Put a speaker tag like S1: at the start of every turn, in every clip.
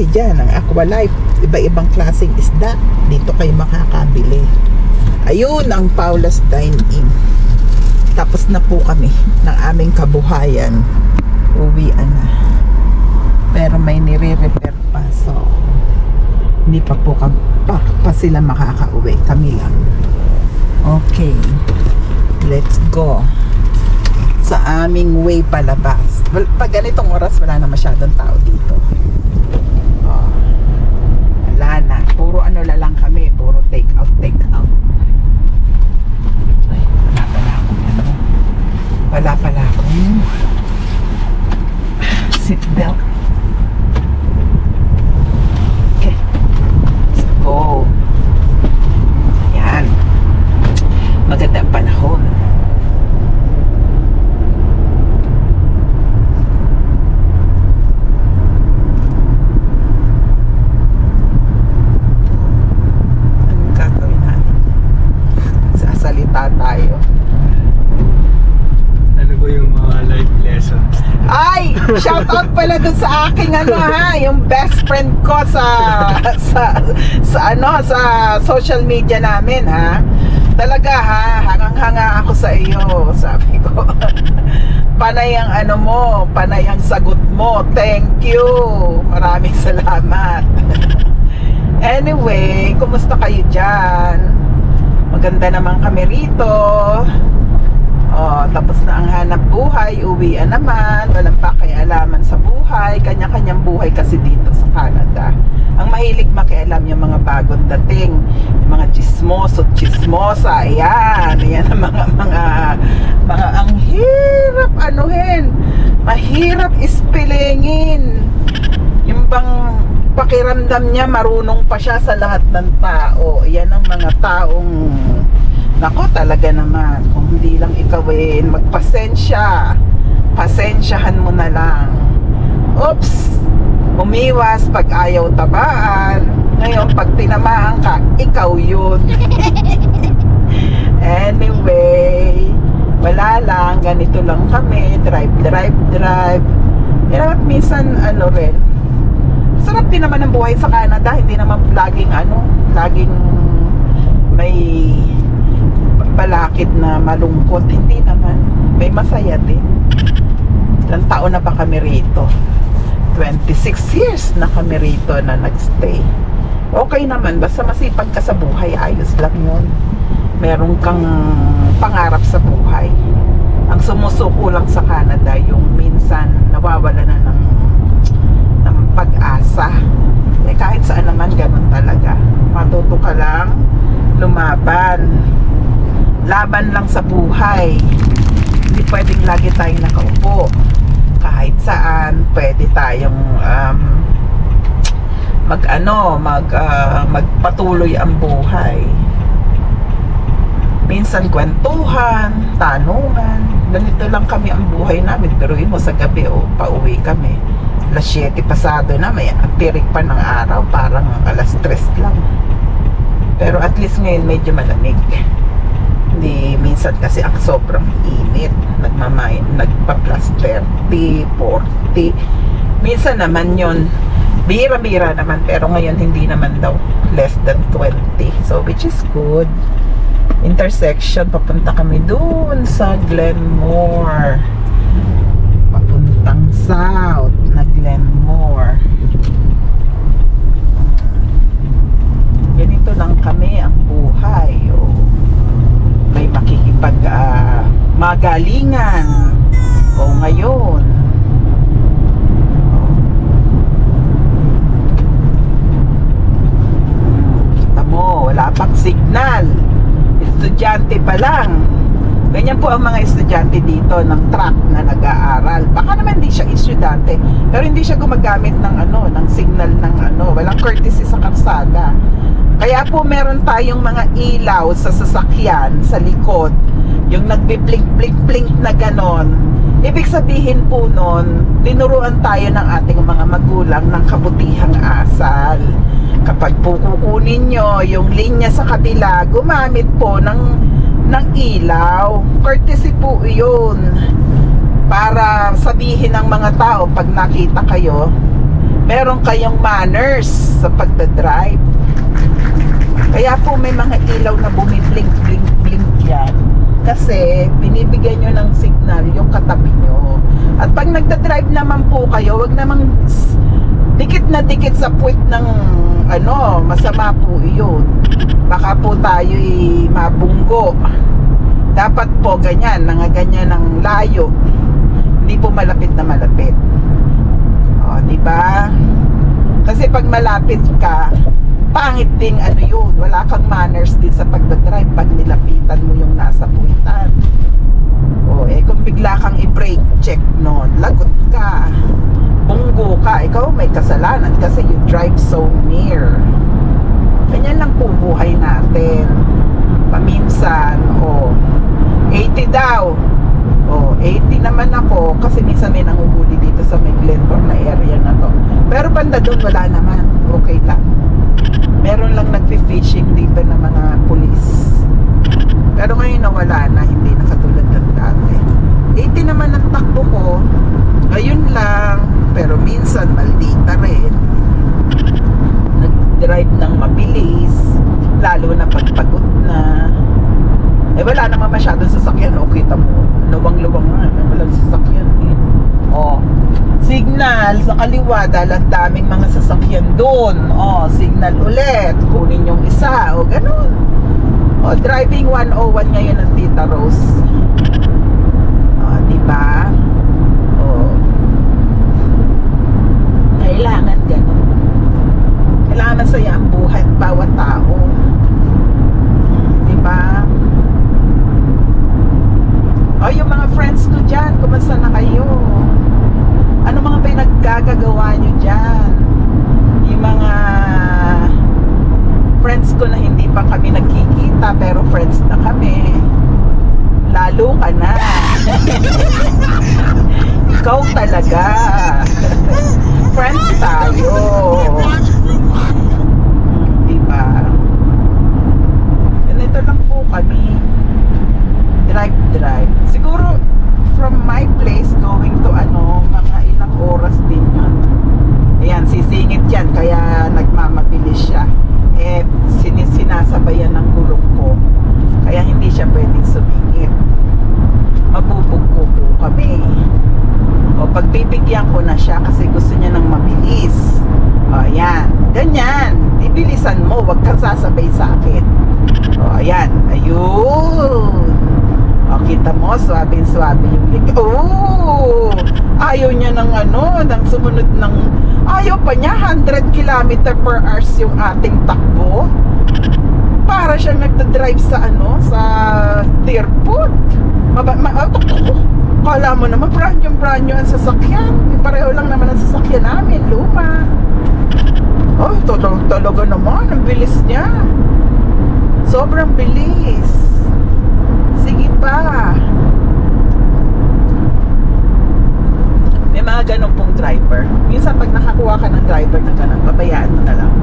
S1: kami dyan ng Aqualife. Iba-ibang klaseng isda. Dito kayo makakabili. Ayun ang Paula's Dine-In. Tapos na po kami ng aming kabuhayan. Uwian na. Pero may nire-repair pa. So, hindi pa po pa sila makakauwi. Kami lang. Okay. Let's go. Sa aming way palabas. Pag ganitong oras, wala na masyadong tao dito. Oh. Wala na. Puro ano lang kami. Puro take out. Ay, wala pala akong seatbelt. Okay. Let's go. Ayan. Maganda ang panahon. Tayo.
S2: Ano ko yung mga life lessons?
S1: Ay! Shout out pala dun sa aking yung best friend ko sa social media namin Talaga hangang-hanga ako sa iyo, sabi ko. Panay ang panay ang sagot mo. Thank you. Maraming salamat. Anyway, kumusta kayo dyan? Maganda naman kami rito. Tapos na ang hanap buhay. Uwian naman. Walang pakialaman sa buhay. Kanya-kanyang buhay kasi dito sa Canada. Ang mahilig makialam yung mga bagong dating. Yung mga chismoso, chismosa. Ayan. Ayan ang mga ang hirap mahirap ispilingin. Yung bang pakiramdam niya marunong pa siya sa lahat ng tao. Yan ang mga taong nako talaga naman, kung hindi lang ikawin magpasensya, pasensyahan mo na lang. Oops, umiwas pag ayaw tabaan. Ngayon pag tinamaan ka, ikaw yun. Anyway, wala lang, ganito lang kami, drive. At minsan rin, sarap din naman ang buhay sa Canada. Hindi naman laging may balakid na malungkot. Hindi naman. May masaya din. Ilang taon na ba kami rito? 26 years na kami rito na nagstay. Okay naman. Basta masipag ka sa buhay, ayos lang yun. Meron kang pangarap sa buhay. Ang sumusuko lang sa Canada, yung minsan nawawala na ng pag-asa. Kahit saan naman ganun talaga. Matuto ka lang lumaban. Laban lang sa buhay. Hindi pwedeng lagi tayong nakaupo. Kahit saan pwede tayong magpatuloy ang buhay. Minsan kwentuhan, tanungan. Ganito lang kami ang buhay namin. Pero mo sa gabi pauwi kami. Alas 7 pasado na, may tirik pa ng araw, parang alas 3 lang. Pero at least ngayon medyo malamig. Hindi, minsan kasi ang sobrang init, nagpa-plus 30, 40. Minsan naman yon bira-bira naman, pero ngayon hindi naman daw less than 20. So which is good. Intersection, papunta kami dun sa Glenmore. Papuntang south na Glenmore. Ganito lang kami ang buhay. May makikipag magalingan. Ngayon. Kita mo, wala pang signal. Estudyante pa lang. Ganyan po ang mga estudyante dito ng truck na nag-aaral. Baka naman hindi siya estudyante, pero hindi siya gumagamit ng ng signal ng walang courtesy sa kalsada. Kaya po meron tayong mga ilaw sa sasakyan sa likod, yung nagbi-blink na ganon. Ibig sabihin po nun, tinuruan tayo ng ating mga magulang ng kabutihang asal. Kapag po kukunin nyo yung linya sa kabila, gumamit po ng ilaw. Courtesy po yun. Para sabihin ng mga tao pag nakita kayo meron kayong manners sa pagdadrive. Kaya po may mga ilaw na bumiblink-blink-blink yan. Kasi binibigyan nyo ng signal yung katabi nyo. At pag nagdadrive naman po kayo, wag namang dikit na dikit sa puwit ng ano, masama po iyon. Baka po tayo'y mabunggo. Dapat po ganyan, ganyan ng layo. Hindi po malapit na malapit. O, di ba? Kasi pag malapit ka, pangit ding ano yun, wala kang manners din sa pagdadrive pag nilapitan mo yung nasa puwitan. O, kung bigla kang i-brake check nun, lagot ka. Bunggo ka, ikaw may kasalanan kasi you drive so near. Ganyan lang po buhay natin. Paminsan, 80 daw. 80 naman ako kasi minsan may nanguhuli dito sa may Glenmore na area na to. Pero banda doon wala naman. Okay lang. Meron lang nagfi-fishing dito ng mga pulis. Pero ngayon nawala na, hindi na katulad ng dati. 80 naman ang takbo ko. Ngayon lang, pero minsan maldita rin. Nag-drive ng mabilis, lalo na pagpagod na. Wala naman masyadong sasakyan. Kita mo, luwang-luwang nga, walang sasakyan eh. Signal sa kaliwa dahil ang daming mga sasakyan doon. Signal ulit, kunin yung isa, ganun. Driving 101 ngayon ng Tita Rose. Diba? Kailangan ganun. Kailangan masaya ang buhay at bawat tao. Diba? Yung mga friends ko dyan, kumusta na kayo? Ano mga pinaggagawa nyo dyan? Yung mga friends ko na hindi pa kami nagkikita pero friends na kami. Lalo ka na. Ikaw talaga. Friends tayo. Diba? Ganito lang po kami. Drive. Siguro from my place going to mga ilang oras din yun. Ayan, sisingit yan kaya nagmamabilis siya. Sinasabayan ng gulong ko. Kaya hindi siya pwedeng sumingit. Mabubugko po kami. Pagbibigyan ko na siya kasi gusto niya ng mabilis. Ayan. Ganyan. Ibilisan mo. Huwag kang sasabay sa akin. Ayan. Ayun. Kita mo, swabe-swabe yung lig. Ayaw niya ng ng sumunod ng, ayaw pa niya, 100 km/h yung ating takbo. Para siyang nagdadrive sa sa airport. Kala mo naman, brand new ang sasakyan. Pareho lang naman ang sasakyan namin, luma. Talaga naman, ang bilis niya. Sobrang bilis. Sige pa. May mga ganun pong driver. Minsan pag nakakuha ka ng driver na ganun, babayaan mo na lang.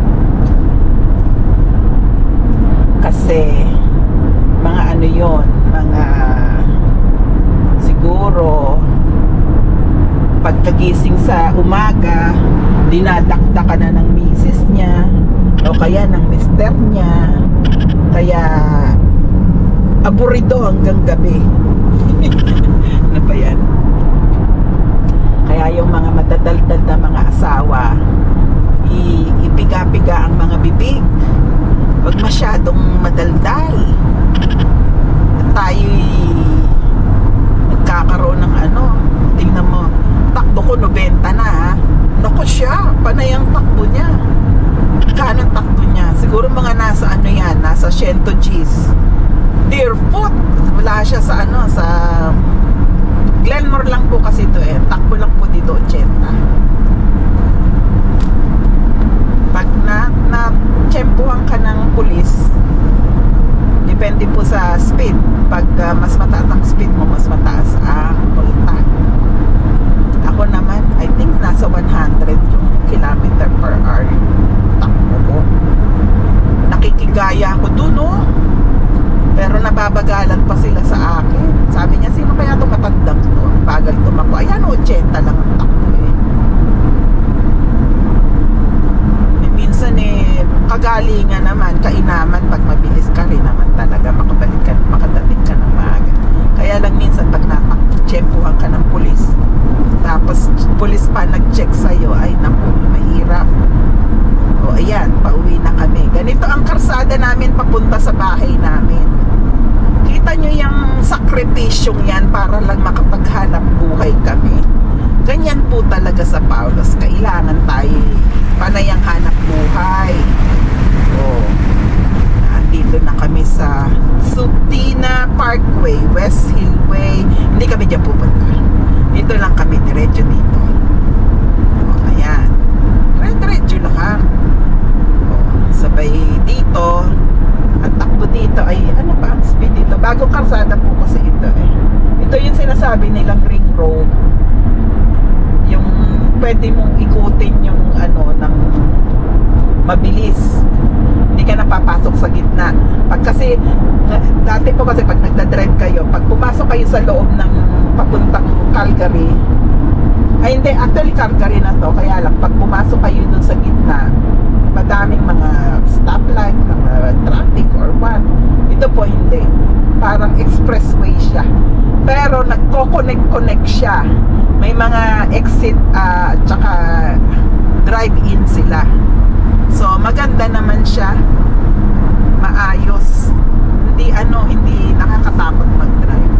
S1: Kasi mga yon, mga siguro pagkagising sa umaga, dinadakta ka na ng misis niya o kaya ng mister niya. Kaya aburido hanggang gabi. Ano ba yan? Kaya yung mga madadaldal na mga asawa, ipiga-piga ang mga bibig. Huwag masyadong madaldal. At tayo'y nagkakaroon ng tingnan mo, takbo ko 90 na ha. Naku siya, panay ang takbo niya. Kano ang takbo niya? Siguro mga nasa nasa 100 Gs. Deerfoot. Wala siya sa sa Glenmore lang po kasi ito takbo lang po dito 80. Pag na-tsempuhan ka ng pulis, depende po sa speed. Pag mas mataas ang speed mo, mas mataas ang multa. Ako naman, I think nasa 100 yung km/h takbo ko. Nakikigaya ako dun pero nababagalan pa sila sa akin. Sabi niya, sino kaya itong matandang to? Bagal tumakbo. Ayan, 80 lang ang takbo kagalingan naman, kainaman, pag mabilis ka rin naman talaga, makadating ka ng maaga. Kaya lang minsan pag natsempuhan ka ng pulis, tapos pulis pa nag-check sa'yo, ay naku, mahirap. O ayan, pauwi na kami. Ganito ang karsada namin papunta sa bahay namin. Kita nyo yung sakripisyong yan para lang makapaghanap buhay kami. Ganyan po talaga sa Paulos. Kailangan tayo panayang hanap buhay. O, andito na kami sa Sutina Parkway, West Hillway. Hindi kami dyan pupunta. Dito lang kami, diretso dito. O, ayan. Diretso lang. O, sabay dito. At takbo dito ay, ano pa ang speed dito? Bagong karsada po kasi ito eh. Ito yung sinasabi nilang ring road. Yung pwede mong ikutin yung ano ng mabilis. Hindi ka napapasok sa gitna. Pag kasi dati po kasi pag nagda-drive kayo, pag pumasok kayo sa loob ng papuntang Calgary, ay hindi, actually Calgary na to, kaya lang pag pumasok kayo dun sa gitna, madaming mga stoplight, mga traffic or what. Ito po hindi. Parang expressway siya. Pero nagko-connect siya. May mga exit tsaka drive-in sila. So maganda naman siya. Maayos. Hindi nakakatakot mag-drive.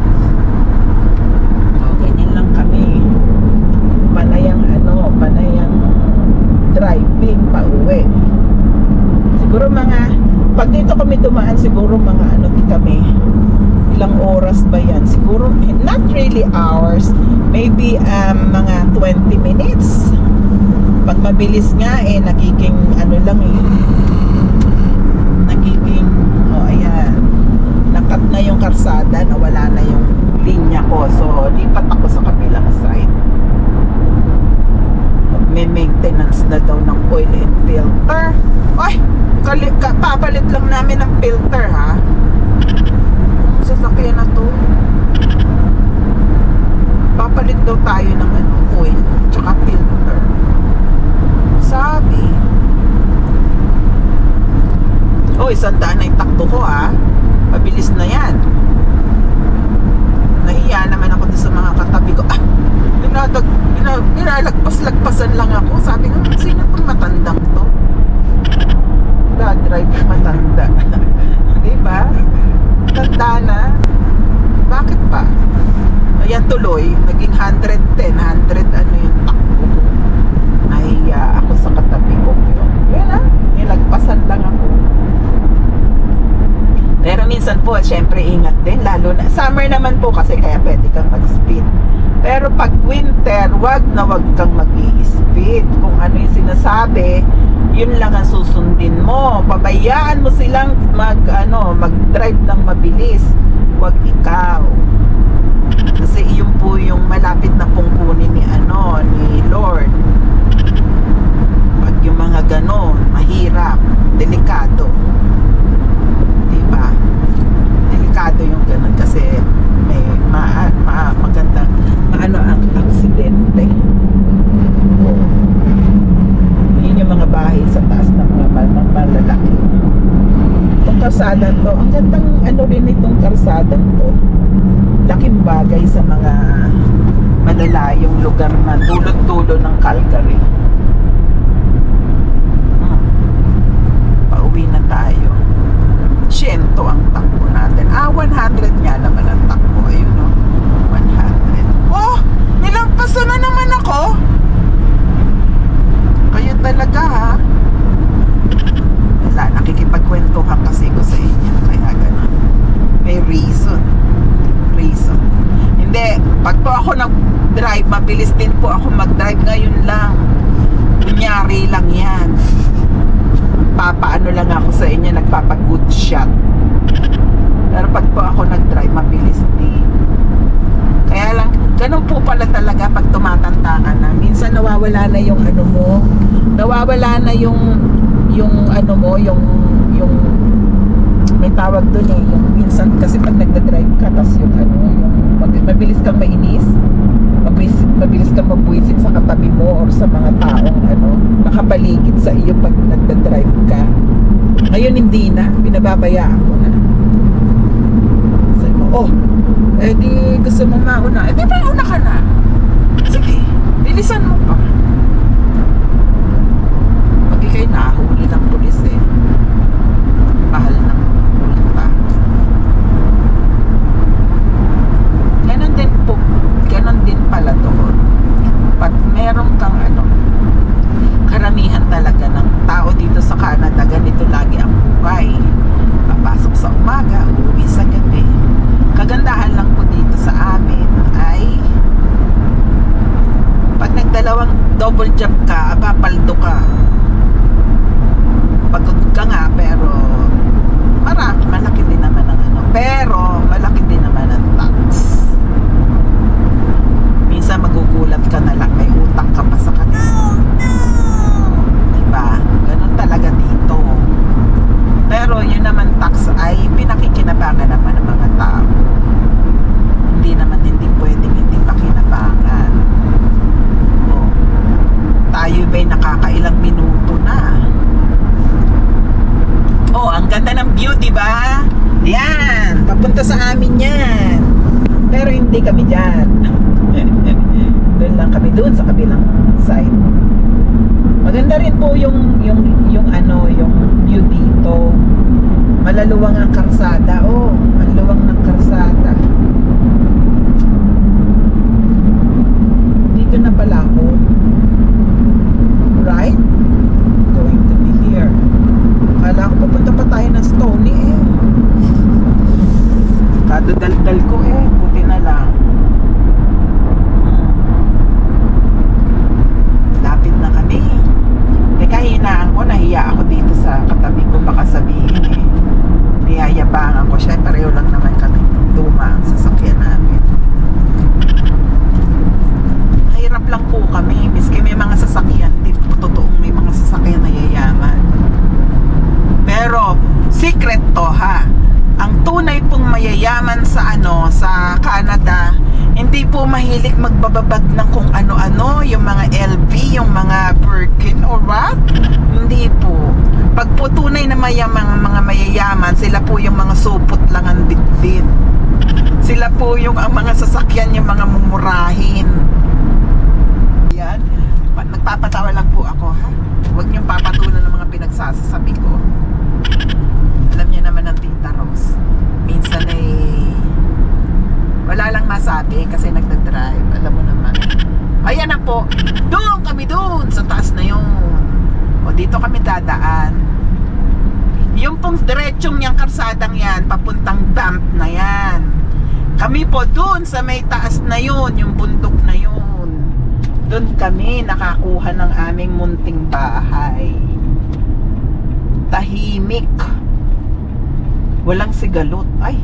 S1: So ganyan lang kami. Panayang driving pa uwi. Siguro pag dito kami dumaan, siguro di kami ilang oras ba yan? Siguro not really hours, maybe mga 20 minutes. Pag mabilis nga nagiging ayan, nakat na yung karsada, nawala na yung linya ko, so lipat ako sa kabilang side. May maintenance na daw ng oil and filter. Ay, papalit lang namin ng filter ha. Ang sasakyan na to. Papalit daw tayo ng oil tsaka filter. Sabi. Oh, 100 na yung takbo ko ha. Mabilis na yan. Nahiya naman ako sa mga katabi ko. Nilalagpas-lagpasan lang ako. Sabi ko, sino itong matandang to? Drive matanda. Diba? Tanda na. Bakit pa? Ayan tuloy, naging 110, 100 yung takbo ko. Nahiya ako sa katabi ko. Yan nilagpasan lang ako. Pero minsan po, syempre ingat din, lalo na summer naman po kasi kaya pwede kang mag-speed. Pero pag winter, wag kang mag-i-speed. Kung ano yung sinasabi, yun lang ang susundin mo. Pabayaan mo silang mag-drive ng mabilis. Wag ikaw. Kasi iyon po yung malapit na pungkunin ni Lord. Pag yung mga ganon, mahirap, delikado. Diba? Delikado yung ganon kasi may magandang ang aksidente. Yun yung mga bahay sa taas ng mga malalaki. Itong karsadang to, ang gandang rin itong karsadang to. Laking bagay sa mga malalayong lugar na dulot-dulo ng Calgary. Pauwi na tayo. 100 ang takbo natin. 100 nga naman ang takbo. Ayun 100. Oh! Nilampasan na naman ako! Kayo talaga ha? Wala, nakikipagkwentuhan kasi ko sa inyo. Kaya ganun. May reason. Hindi, pag po ako nag-drive, mabilis din po ako mag-drive ngayon lang. Kunyari lang yan. Papaano lang ako sa inyo, nagpapag-good shot. Pero pag po ako nag-drive, mabilis din. Kaya lang, ganun po pala talaga pag tumatanda ka na. Minsan nawawala na yung mo, nawawala na yung may tawag doon yung minsan kasi pag nagda-drive ka, tapos yung mabilis kang mainis, mabilis kang mabwisit sa katabi mo or sa mga taong nakapaligid sa iyo pag nagda-drive ka. Ngayon hindi na, binababayaan ko na. Sabi mo, oh, eh di gusto mo mauna. Eh di mauna ka na. Sige, bilisan mo pa. Pag ikay nahuli ng pulis eh. Mahal ng multa. Ganon din pala doon. Pag meron kang karamihan talaga ng tao dito sa Canada, ganito lagi ang buhay. Papasok sa umaga, uuwi sa gabi. Kagandahan lang po dito sa amin ay pag nagdalawang double job ka, papaldo ka. Pagod ka nga, pero malaki din naman ang pero malaki din naman ang tax. Minsan magugulat ka na lang, may utang ka pa sa kanila. Diba? Ganun talaga dito. Pero yun naman tax ay pinakikinabangan naman ng mga tao. Hindi pwedeng hindi pakinabangan. O, tayo ba'y nakakailang minuto na? Oh, ang ganda ng view, diba? Yan, papunta sa amin yan. Pero hindi kami dyan. Doon lang kami, doon sa kabilang side. Maganda rin po yung view dito. Malaluwang ang karsada. Oh, ang luwang ng karsada. Dito na pala ako. Right? Going to be here. Akala ko pupunta pa tayo ng Stony eh. Kadudaldal ko eh. Buti na lang. Lapit na kami. Kahinaan ko, nahiya ako dito sa katabi ko, baka sabihin eh. Niyayabangan ko siya. Pareho lang naman kami. Luma ang sasakyan namin. Mahirap lang po kami. Miski may mga sasakyan. Di po totoong may mga sasakyan na yayaman. Pero, secret to ha. Ang tunay pong mayayaman sa sa Canada, hindi po mahilig magbababag ng kung ano-ano, yung mga LV, yung mga Birkin or what? Hindi po. Pag po tunay na mga mayayaman, sila po yung mga supot lang ang bitbit. Sila po yung ang mga sasakyan, yung mga mumurahin. Yan. Nagpapatawa lang po ako ha. Huwag niyong papatulan ng mga pinagsasasabi ko. Alam niya naman ang Tita Rose. Minsan ay wala lang masabi kasi nagdadrive. Alam mo naman. Ayan na po. Doon kami doon. Sa taas na yun. O dito kami dadaan. Yung pong diretsong niyang karsadang yan, papuntang dump na yan. Kami po doon sa may taas na yun. Yung bundok na yun. Doon kami nakakuha ng aming munting bahay. Tahimik. Walang sigalot. Ay,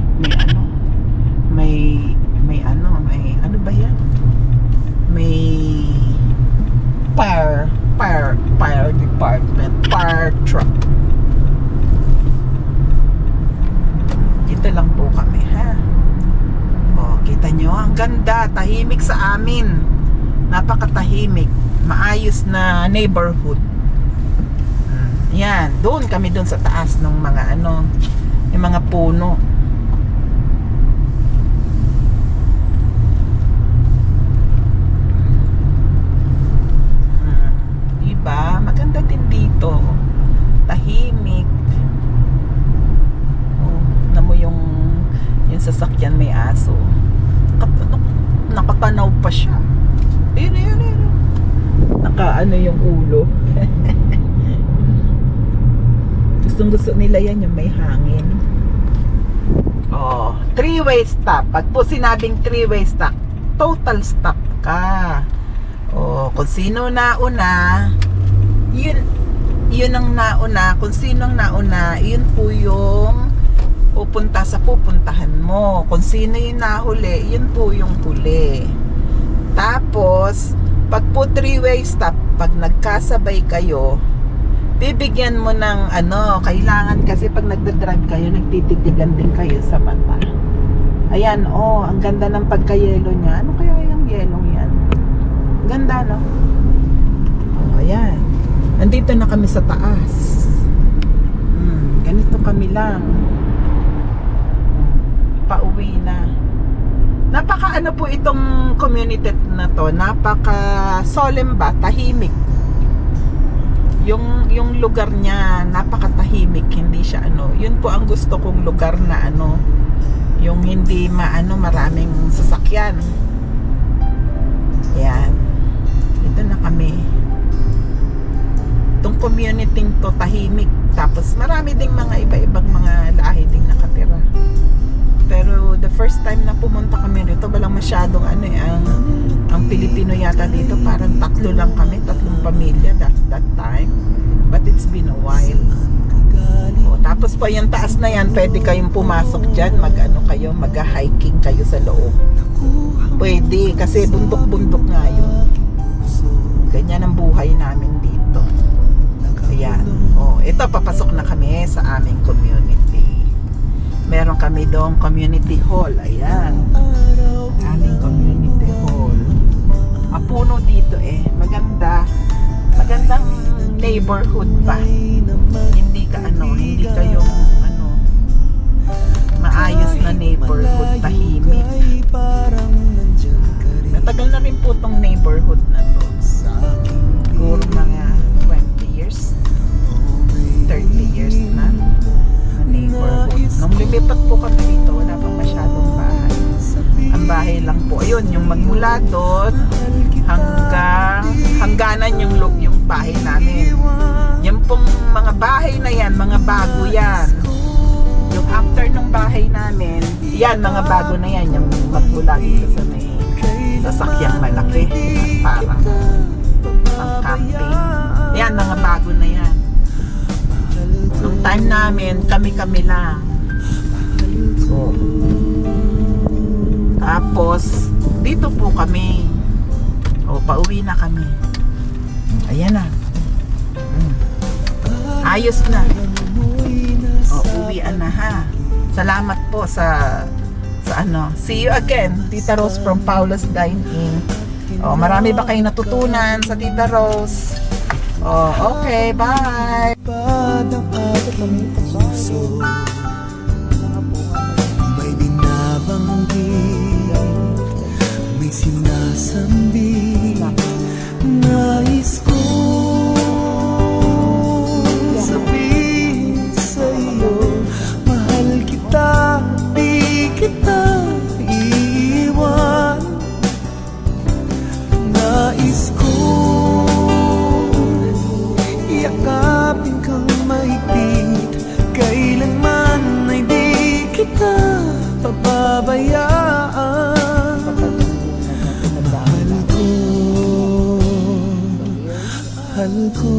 S1: may ano ba yan? May fire department, fire truck. Dito lang po kami ha. O, kita nyo, ang ganda, tahimik sa amin. Napakatahimik, maayos na neighborhood. Yan, doon kami doon sa taas ng mga yung mga puno. Diba? Maganda din dito. Tahimik. Oh, na mo yung sasakyan may aso. Nakatanaw pa siya. Ayun. Naka yung ulo. Gusto nila yan yung may hangin. Oh, 3-way stop. Pag po sinabing 3-way stop, total stop ka. Oh, kung sino nauna, yun ang nauna. Kung sino ang nauna, yun po yung pupunta sa pupuntahan mo. Kung sino yung nahuli, yun po yung huli. Tapos, pag po 3-way stop, pag nagkasabay kayo, bibigyan mo ng kailangan kasi pag nagdadrive kayo, nagtititigan din kayo sa mata. Ayan, ang ganda ng pagka-yellow niya. Ano kaya yung yellow yan? Ganda, no? Ayan. Nandito na kami sa taas. Ganito kami lang. Pauwi na. Napaka ano po itong community na to, napaka solemn ba, tahimik. Yung lugar niya napakatahimik, hindi siya ano. Yun po ang gusto kong lugar na ano, yung hindi maraming sasakyan. Yan. Ito na kami. Itong community to tahimik. Tapos marami ding mga iba-ibang mga lahi ding nakatira. Pero the first time na pumunta kami rito, walang masyadong ang Pilipino yata dito, parang 3 lang kami, 3 pamilya that time. But it's been a while. O, tapos pa yung taas na yan, pwede kayong pumasok dyan, mag-hiking kayo sa loob. Pwede, kasi bundok-bundok nga yun. Ganyan ang buhay namin dito. Ayan. O, ito, papasok na kami sa aming community. Meron kami doong community hall. Ayan. Aming community hall. Puno dito Maganda. Magandang neighborhood ba? Hindi kayong maayos na neighborhood, tahimik. Matagal na rin po tong neighborhood na to. Siguro mga 20 years, 30 years na neighborhood. Nung lumipat po kami dito, wala pang masyadong bahay. Ang bahay lang po, ayun, yung magmula doon hangganan yung bahay namin. Yan pong mga bahay na yan, mga bago yan. Yung after ng bahay namin, yan, mga bago na yan, yung magmula dito sa may sasakyang malaki, parang pang camping. Yan, mga bago na yan. Nung time namin, kami lang. So, tapos, dito po kami. Pauwi na kami. Ayan na. Ayos na. Uwian na ha. Salamat po sa see you again, Tita Rose from Paula's Dine-In. Marami ba kayong natutunan sa Tita Rose? Okay, bye.
S3: May binabanggit, may sinasambi, nais ko sabihin sa'yo, mahal kita, di kita iiwan. Nais ko yakapin kang mahigpit, kailanman ay di kita pababayaan. Mahal ko,